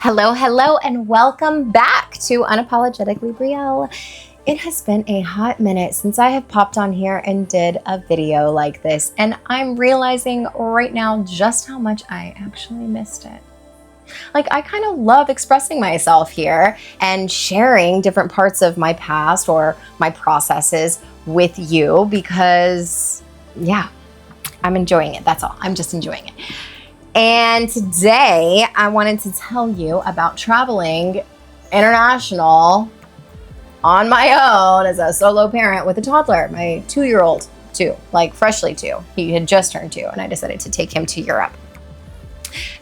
Hello, and welcome back to Unapologetically Brielle. It has been a hot minute since I have popped on here and did a video like this, and I'm realizing right now just how much I actually missed it. Like, I kind of love expressing myself here and sharing different parts of my past or my processes with you because, yeah, I'm enjoying it. That's all. I'm just enjoying it. And today I wanted to tell you about traveling international on my own as a solo parent with a toddler, my 2-year-old too, like freshly 2. He had just turned 2 and I decided to take him to Europe.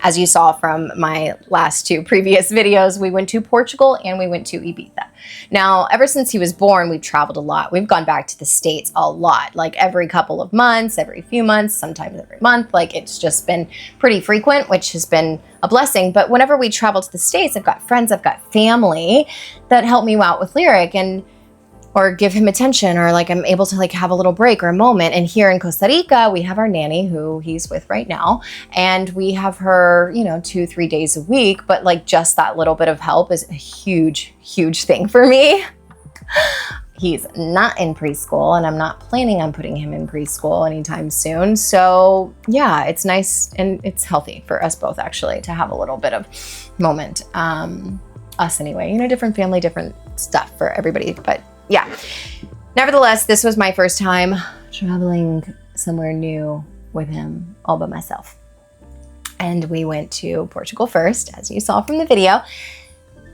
As you saw from my last 2 previous videos, we went to Portugal and we went to Ibiza. Now, ever since he was born, we've traveled a lot. We've gone back to the States a lot, like every couple of months, every few months, sometimes every month. Like, it's just been pretty frequent, which has been a blessing. But whenever we travel to the States, I've got friends, I've got family that help me out with Lyric or give him attention, or like I'm able to like have a little break or a moment. And here in Costa Rica, we have our nanny who he's with right now. And we have her, 2-3 days a week, but like just that little bit of help is a huge, huge thing for me. He's not in preschool and I'm not planning on putting him in preschool anytime soon. So yeah, it's nice and it's healthy for us both actually to have a little bit of moment. Us anyway, different family, different stuff for everybody, but yeah. Nevertheless, this was my first time traveling somewhere new with him all by myself. And we went to Portugal first, as you saw from the video.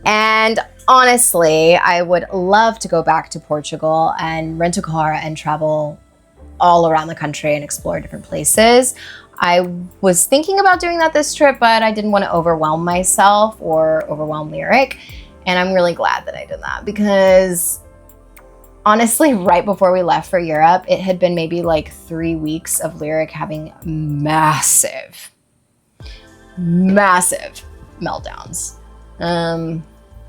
And honestly, I would love to go back to Portugal and rent a car and travel all around the country and explore different places. I was thinking about doing that this trip, but I didn't want to overwhelm myself or overwhelm Lyric. And I'm really glad that I did that because honestly, right before we left for Europe, it had been maybe like 3 weeks of Lyric having massive meltdowns. And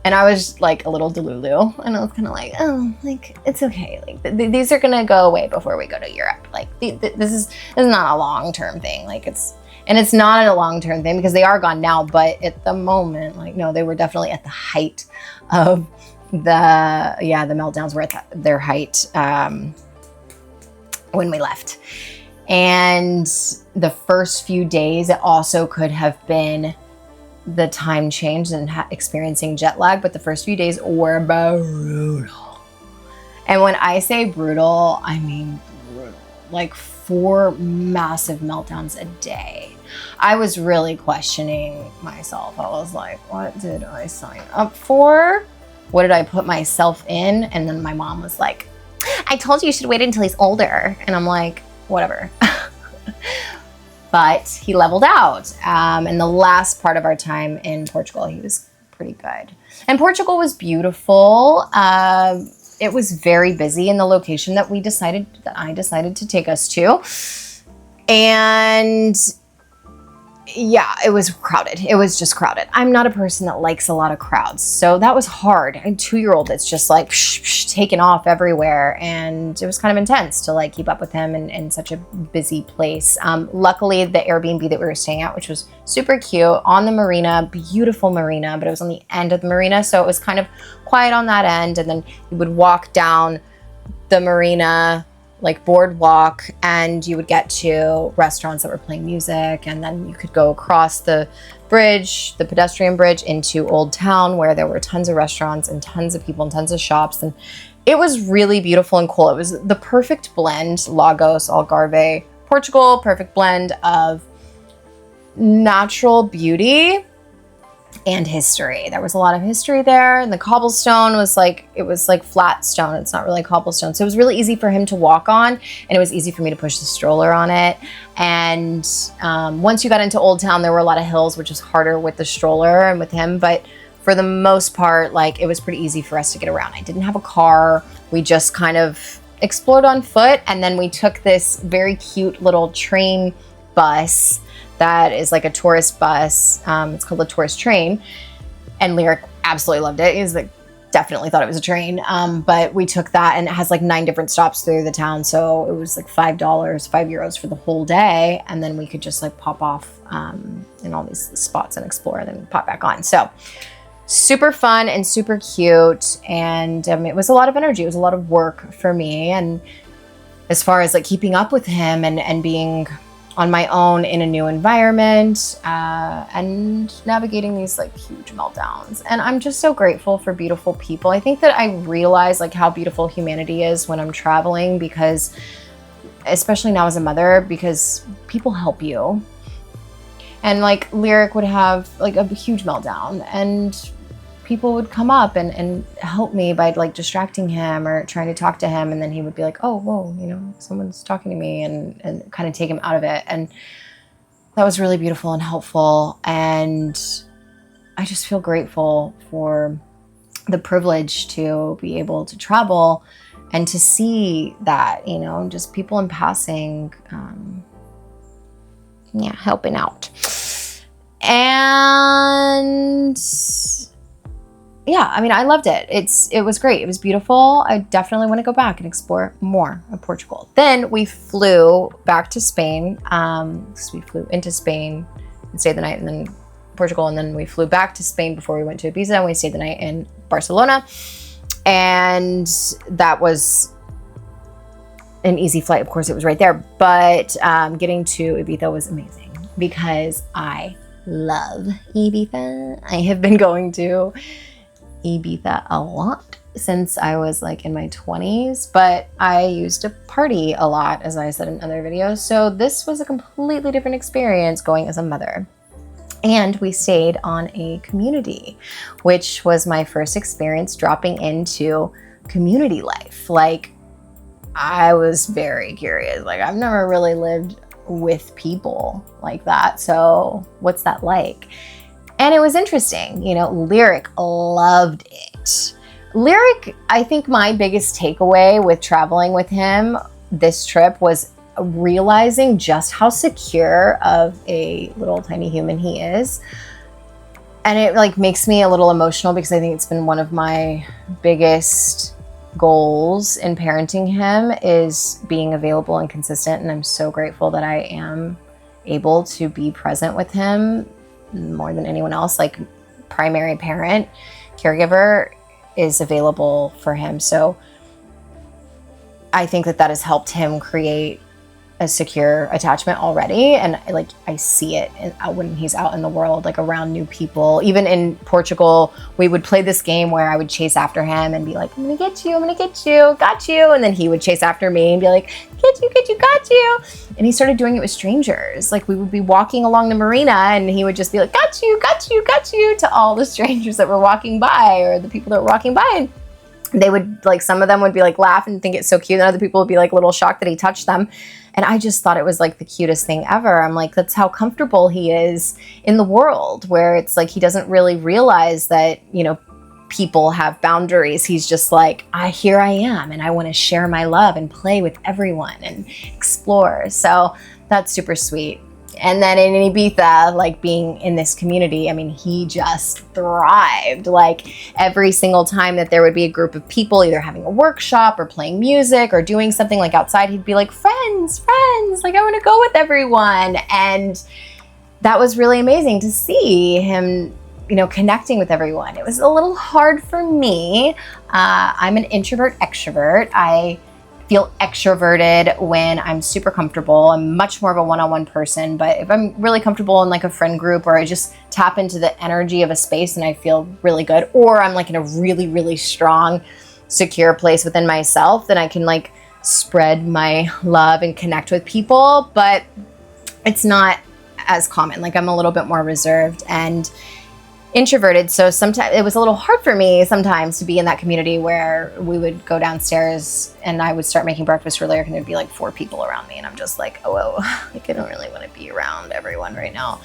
I was like a little delulu, and I was kind of like, oh, like, it's okay. Like, these are gonna go away before we go to Europe. Like, this is not a long-term thing. Like, it's not a long-term thing because they are gone now, but at the moment, like, no, they were definitely at the height of the meltdowns were at their height when we left. And the first few days, it also could have been the time change and experiencing jet lag, but the first few days were brutal. And when I say brutal, I mean brutal. Like 4 massive meltdowns a day. I was really questioning myself. I was like, what did I sign up for? What did I put myself in? And then my mom was like, I told you should wait until he's older. And I'm like, whatever. But he leveled out. And the last part of our time in Portugal, he was pretty good. And Portugal was beautiful. It was very busy in the location that I decided to take us to. And yeah, it was crowded. It was just crowded. I'm not a person that likes a lot of crowds. So that was hard. A 2-year-old that's just like taken off everywhere. And it was kind of intense to like keep up with him in such a busy place. Luckily, the Airbnb that we were staying at, which was super cute, on the marina, beautiful marina, but it was on the end of the marina. So it was kind of quiet on that end. And then you would walk down the marina, like boardwalk, and you would get to restaurants that were playing music, and then you could go across the bridge, the pedestrian bridge, into Old Town where there were tons of restaurants and tons of people and tons of shops, and it was really beautiful and cool. It was the perfect blend, Lagos, Algarve, Portugal, perfect blend of natural beauty and history. There was a lot of history there, and the cobblestone was like, it was like flat stone. It's not really cobblestone. So it was really easy for him to walk on, and it was easy for me to push the stroller on it. And once you got into Old Town, there were a lot of hills, which was harder with the stroller and with him. But for the most part, like, it was pretty easy for us to get around. I didn't have a car. We just kind of explored on foot. And then we took this very cute little train bus that is like a tourist bus. It's called a tourist train. And Lyric absolutely loved it. He's like, definitely thought it was a train. But we took that, and it has like 9 different stops through the town. So it was like €5 for the whole day. And then we could just like pop off in all these spots and explore, and then pop back on. So super fun and super cute. And it was a lot of energy. It was a lot of work for me. And as far as like keeping up with him and being on my own in a new environment, and navigating these like huge meltdowns. And I'm just so grateful for beautiful people. I think that I realize like how beautiful humanity is when I'm traveling, because especially now as a mother, because people help you. And like Lyric would have like a huge meltdown, and people would come up and help me by like distracting him or trying to talk to him. And then he would be like, oh, whoa, you know, someone's talking to me, and kind of take him out of it. And that was really beautiful and helpful. And I just feel grateful for the privilege to be able to travel and to see that, you know, just people in passing, helping out. And yeah, I mean, I loved it. It was great. It was beautiful. I definitely want to go back and explore more of Portugal. Then we flew back to Spain. So we flew into Spain and stayed the night, and then Portugal, and then we flew back to Spain before we went to Ibiza, and we stayed the night in Barcelona. And that was an easy flight. Of course, it was right there. But getting to Ibiza was amazing, because I love Ibiza. I have been going to Ibiza a lot since I was like in my 20s, but I used to party a lot, as I said in other videos. So this was a completely different experience going as a mother. And we stayed on a community, which was my first experience dropping into community life. Like, I was very curious. Like, I've never really lived with people like that. So what's that like? And it was interesting. You know, Lyric loved it. Lyric, I think my biggest takeaway with traveling with him this trip was realizing just how secure of a little tiny human he is. And it like makes me a little emotional, because I think it's been one of my biggest goals in parenting him is being available and consistent. And I'm so grateful that I am able to be present with him more than anyone else. Like, primary parent, caregiver is available for him. So I think that that has helped him create a secure attachment already. And like, I see it when he's out in the world, like around new people. Even in Portugal, we would play this game where I would chase after him and be like, I'm gonna get you, I'm gonna get you, got you. And then he would chase after me and be like, get you, got you. And he started doing it with strangers. Like, we would be walking along the marina, and he would just be like, got you, to all the strangers that were walking by, or the people that were walking by. And they would like, some of them would be like laugh and think it's so cute, and other people would be like a little shocked that he touched them. And I just thought it was like the cutest thing ever. I'm like, that's how comfortable he is in the world, where it's like he doesn't really realize that, you know, people have boundaries. He's just like, here I am, and I want to share my love and play with everyone and explore. So that's super sweet. And then in Ibiza, like being in this community, I mean, he just thrived. Like, every single time that there would be a group of people either having a workshop or playing music or doing something like outside, he'd be like, friends, like, I want to go with everyone. And that was really amazing to see him, you know, connecting with everyone. It was a little hard for me. I'm an introvert extrovert. I feel extroverted when I'm super comfortable. I'm much more of a one-on-one person, but if I'm really comfortable in like a friend group, or I just tap into the energy of a space and I feel really good, or I'm like in a really, really strong, secure place within myself, then I can like spread my love and connect with people. But it's not as common. Like, I'm a little bit more reserved and introverted. So sometimes it was a little hard for me sometimes to be in that community where we would go downstairs and I would start making breakfast for Lyric, and there'd be like 4 people around me. And I'm just like, oh, like, I don't really want to be around everyone right now.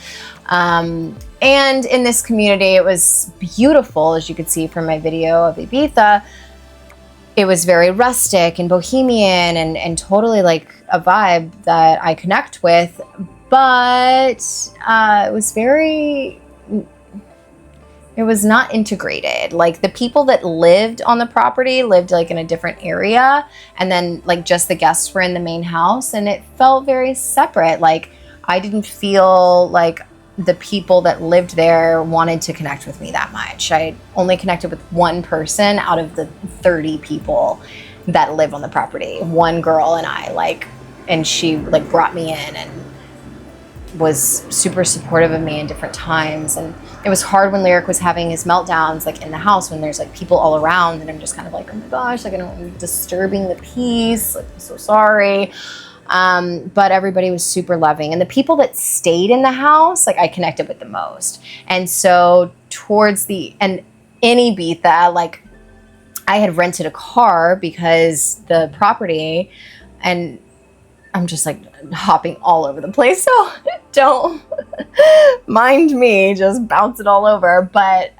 And in this community, it was beautiful. As you could see from my video of Ibiza, it was very rustic and bohemian and totally like a vibe that I connect with. But it was very it was not integrated. Like the people that lived on the property lived like in a different area, and then like just the guests were in the main house, and it felt very separate. Like I didn't feel like the people that lived there wanted to connect with me that much. I only connected with one person out of the 30 people that live on the property. One girl and I, like, and she like brought me in and was super supportive of me in different times. And it was hard when Lyric was having his meltdowns like in the house when there's like people all around, and I'm just kind of like, oh my gosh, like I don't want you disturbing the peace, like I'm so sorry. But everybody was super loving, and the people that stayed in the house, like I connected with the most. And so towards the end in Ibiza, like I had rented a car because the property, and I'm just like hopping all over the place, so don't mind me just bouncing all over. But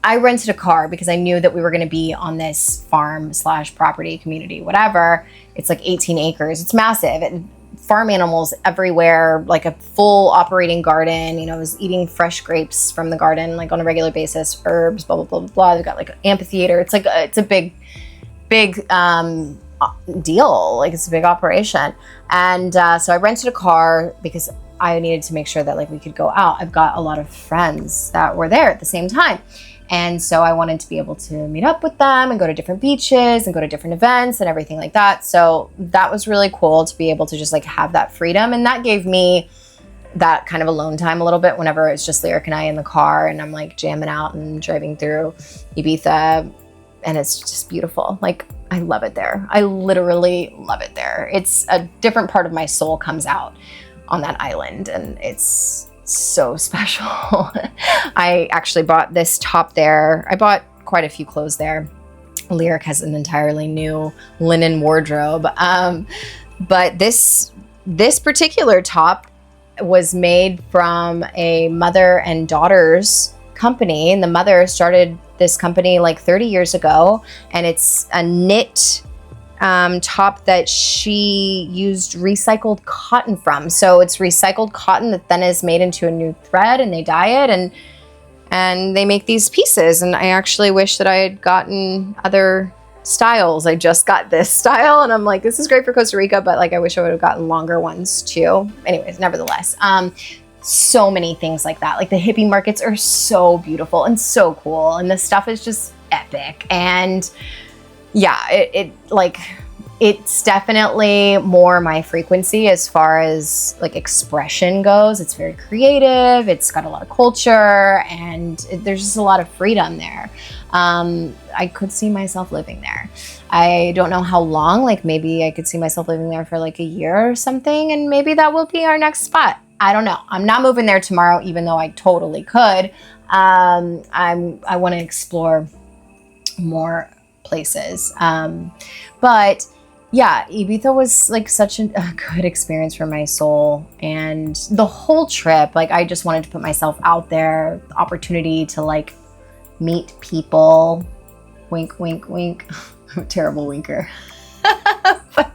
I rented a car because I knew that we were going to be on this farm / property, community, whatever. It's like 18 acres. It's massive. And farm animals everywhere, like a full operating garden. You know, I was eating fresh grapes from the garden, like on a regular basis, herbs, blah, blah, blah, blah. They've got like an amphitheater. It's like, it's a big deal. Like it's a big operation. And so I rented a car because I needed to make sure that like we could go out. I've got a lot of friends that were there at the same time. And so I wanted to be able to meet up with them and go to different beaches and go to different events and everything like that. So that was really cool to be able to just like have that freedom. And that gave me that kind of alone time a little bit whenever it's just Lyric and I in the car and I'm like jamming out and driving through Ibiza. And it's just beautiful. Like I love it there. I literally love it there. It's a different part of my soul comes out on that island, and it's so special. I actually bought this top there. I bought quite a few clothes there. Lyric has an entirely new linen wardrobe. But this particular top was made from a mother and daughter's company. And the mother started this company like 30 years ago. And it's a knit top that she used recycled cotton from. So it's recycled cotton that then is made into a new thread, and they dye it and they make these pieces. And I actually wish that I had gotten other styles. I just got this style and I'm like, this is great for Costa Rica, but like I wish I would have gotten longer ones too. Anyways, nevertheless, so many things like that. Like the hippie markets are so beautiful and so cool, and the stuff is just epic. And yeah, it's definitely more my frequency as far as like expression goes. It's very creative. It's got a lot of culture, and there's just a lot of freedom there. I could see myself living there. I don't know how long, like maybe I could see myself living there for like a year or something, and maybe that will be our next spot. I don't know. I'm not moving there tomorrow, even though I totally could. I want to explore more places. But yeah, Ibiza was like such a good experience for my soul, and the whole trip, like I just wanted to put myself out there, the opportunity to like meet people. Wink, wink, wink. I'm a terrible winker. But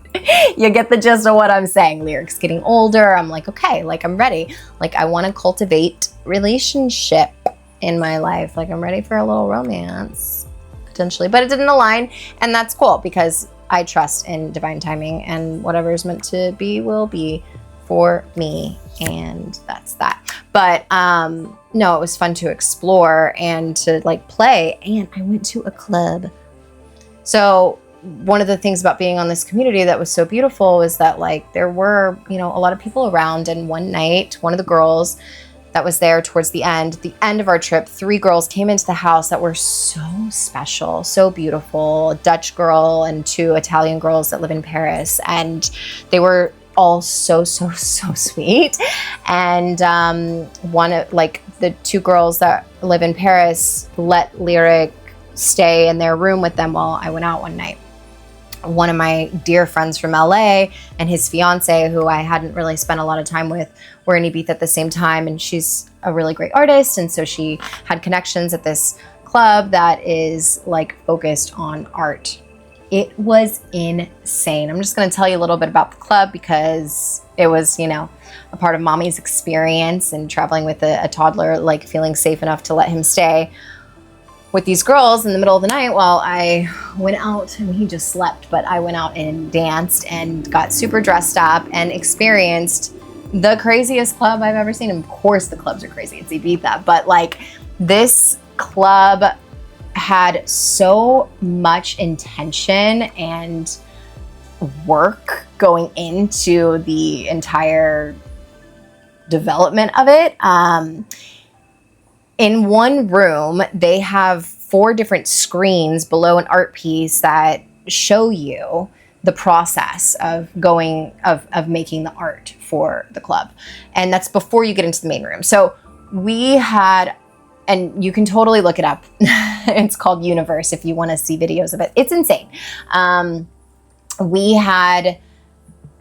you get the gist of what I'm saying. Lyric's getting older. I'm like, okay, like I'm ready. Like I want to cultivate relationship in my life. Like I'm ready for a little romance potentially, but it didn't align, and that's cool because I trust in divine timing, and whatever is meant to be will be for me, and that's that. But no, it was fun to explore and to like play, and I went to a club. So one of the things about being on this community that was so beautiful was that like there were, you know, a lot of people around, and one night, one of the girls that was there towards the end of our trip, 3 girls came into the house that were so special, so beautiful, a Dutch girl and 2 Italian girls that live in Paris. And they were all so sweet. And one of like the 2 girls that live in Paris let Lyric stay in their room with them while I went out one night. One of my dear friends from LA and his fiance, who I hadn't really spent a lot of time with, were in Ibiza at the same time, and she's a really great artist, and so she had connections at this club that is like focused on art. It was insane. I'm just going to tell you a little bit about the club because it was, you know, a part of mommy's experience and traveling with a toddler, like feeling safe enough to let him stay with these girls in the middle of the night while I went out. And he just slept, but I went out and danced and got super dressed up and experienced the craziest club I've ever seen. And of course the clubs are crazy. It's Ibiza, but like this club had so much intention and work going into the entire development of it. In one room, they have 4 different screens below an art piece that show you the process of making the art for the club. And that's before you get into the main room. So we had, and you can totally look it up. It's called Universe if you want to see videos of it. It's insane. We had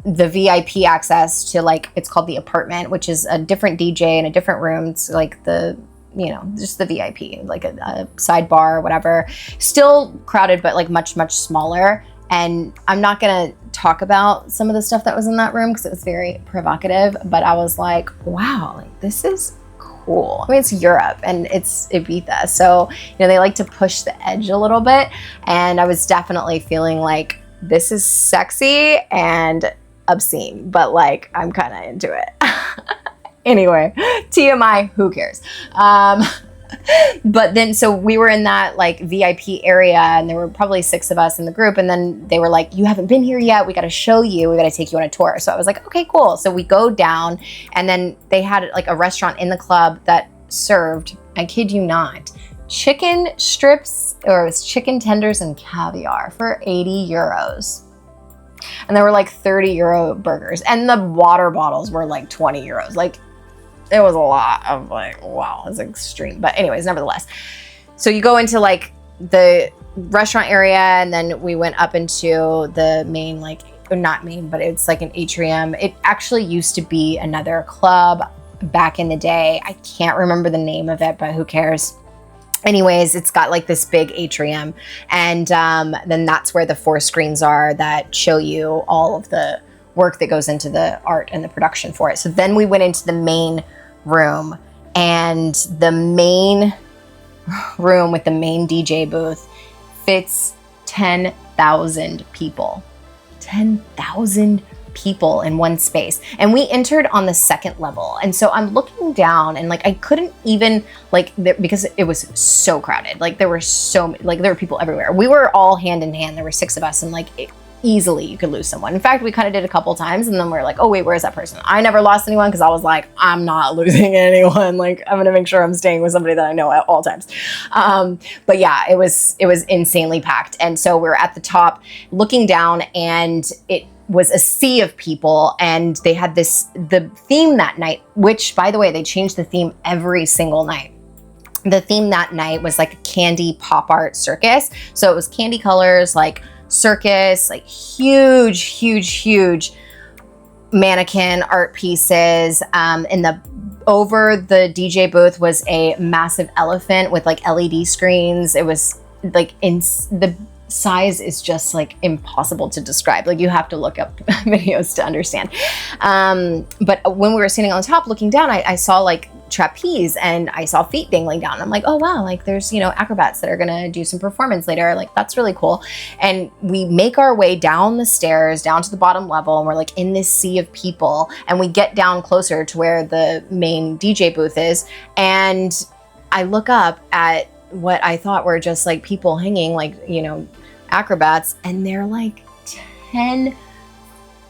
the VIP access to, like, it's called the apartment, which is a different DJ in a different room. It's like the, you know, just the VIP, like a sidebar or whatever. Still crowded, but like much, much smaller. And I'm not going to talk about some of the stuff that was in that room because it was very provocative, but I was like, wow, like this is cool. I mean, it's Europe and it's Ibiza. So, you know, they like to push the edge a little bit. And I was definitely feeling like this is sexy and obscene, but like, I'm kind of into it. Anyway, TMI, who cares? But then, so we were in that like VIP area and there were probably 6 of us in the group. And then they were like, you haven't been here yet. We got to show you, we got to take you on a tour. So I was like, okay, cool. So we go down and then they had like a restaurant in the club that served, I kid you not, chicken strips, or it was chicken tenders and caviar for 80 euros. And there were like 30 euro burgers and the water bottles were like 20 euros. Like, it was a lot of like, wow, it's extreme. But anyways, nevertheless. So you go into like the restaurant area and then we went up into the main, like, not main, but it's like an atrium. It actually used to be another club back in the day. I can't remember the name of it, but who cares? Anyways, it's got like this big atrium. And then that's where the 4 screens are that show you all of the work that goes into the art and the production for it. So then we went into the main room, and the main room with the main DJ booth fits 10,000 people. 10,000 people in one space. And we entered on the 2nd level. And so I'm looking down and like, I couldn't even like, because it was so crowded. Like there were there were people everywhere. We were all hand in hand. There were 6 of us and like easily you could lose someone. In fact, we kind of did a couple times and then we were like, oh wait, where's that person? I never lost anyone because I was like, I'm not losing anyone. Like I'm going to make sure I'm staying with somebody that I know at all times. But yeah, it was insanely packed. And so we're at the top looking down and it was a sea of people, and they had the theme that night, which by the way, they changed the theme every single night. The theme that night was like a candy pop art circus. So it was candy colors, like circus, like huge mannequin art pieces. Over the DJ booth was a massive elephant with like LED screens. It was like the size is just like impossible to describe. Like you have to look up videos to understand. But when we were standing on the top looking down, I saw like trapeze and I saw feet dangling down. I'm like, oh wow, like there's, you know, acrobats that are gonna do some performance later. Like that's really cool. And we make our way down the stairs, down to the bottom level, and we're like in this sea of people. And we get down closer to where the main DJ booth is. And I look up at what I thought were just like people hanging, like, you know, acrobats, and they're like 10,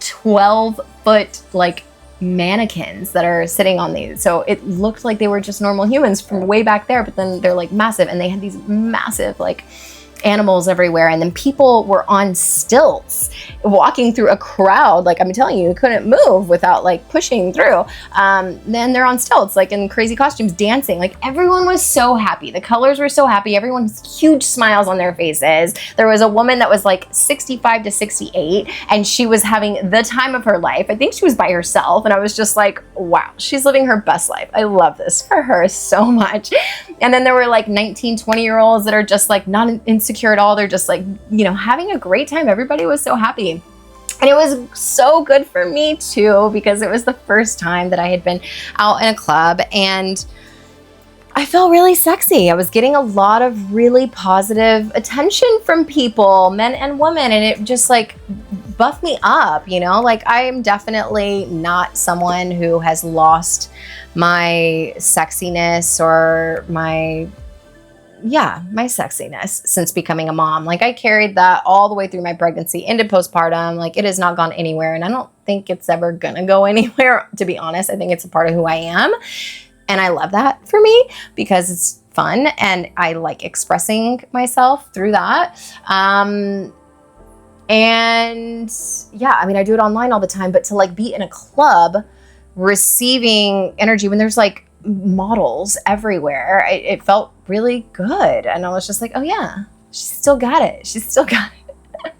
12 foot like mannequins that are sitting on these. So it looked like they were just normal humans from way back there, but then they're like massive, and they had these massive like animals everywhere. And then people were on stilts walking through a crowd. Like I'm telling you, you couldn't move without like pushing through. Then they're on stilts, like in crazy costumes, dancing. Like everyone was so happy. The colors were so happy. Everyone's huge smiles on their faces. There was a woman that was like 65 to 68 and she was having the time of her life. I think she was by herself. And I was just like, wow, she's living her best life. I love this for her so much. And then there were like 19, 20-year-olds that are just like not in insecure at all. They're just like, you know, having a great time. Everybody was so happy. And it was so good for me too, because it was the first time that I had been out in a club and I felt really sexy. I was getting a lot of really positive attention from people, men and women, and it just like buffed me up, you know? Like I am definitely not someone who has lost my sexiness or my sexiness since becoming a mom. Like I carried that all the way through my pregnancy into postpartum. Like it has not gone anywhere, and I don't think it's ever gonna go anywhere, to be honest. I think it's a part of who I am. And I love that for me because it's fun and I like expressing myself through that. And yeah, I mean, I do it online all the time, but to like be in a club receiving energy when there's like models everywhere, it felt really good. And I was just like, oh yeah, she's still got it. She's still got it.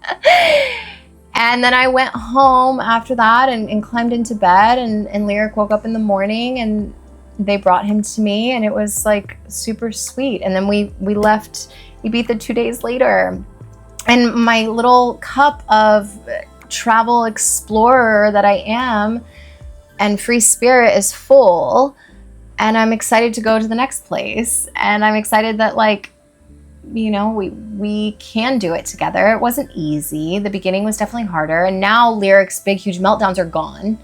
And then I went home after that and climbed into bed and Lyric woke up in the morning and they brought him to me and it was like super sweet. And then we left Ibiza 2 days later. And my little cup of travel explorer that I am and free spirit is full. And I'm excited to go to the next place. And I'm excited that like, you know, we can do it together. It wasn't easy. The beginning was definitely harder. And now Lyric's big, huge meltdowns are gone.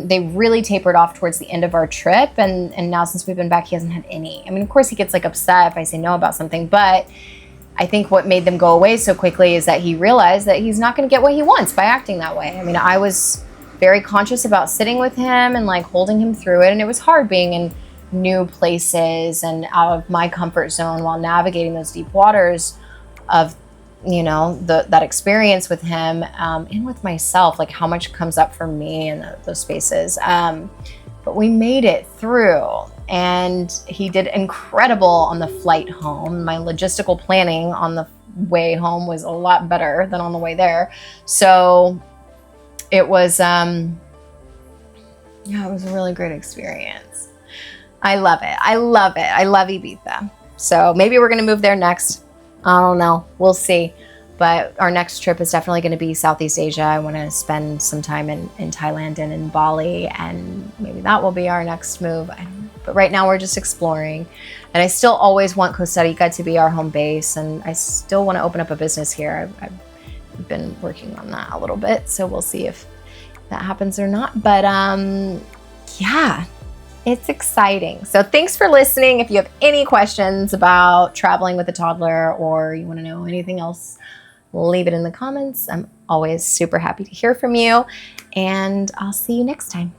They really tapered off towards the end of our trip. And now since we've been back, he hasn't had any. I mean, of course he gets like upset if I say no about something, but I think what made them go away so quickly is that he realized that he's not going to get what he wants by acting that way. I mean, I was very conscious about sitting with him and like holding him through it. And it was hard being in new places and out of my comfort zone while navigating those deep waters of, you know, that experience with him and with myself, like how much comes up for me in those spaces. But we made it through and he did incredible on the flight home. My logistical planning on the way home was a lot better than on the way there. So it was, it was a really great experience. I love it. I love it. I love Ibiza. So maybe we're going to move there next. I don't know. We'll see. But our next trip is definitely going to be Southeast Asia. I want to spend some time in Thailand and in Bali, and maybe that will be our next move. But right now we're just exploring. And I still always want Costa Rica to be our home base, and I still want to open up a business here. I've been working on that a little bit, so we'll see if that happens or not. But yeah, it's exciting. So thanks for listening. If you have any questions about traveling with a toddler or you want to know anything else, leave it in the comments. I'm always super happy to hear from you, and I'll see you next time.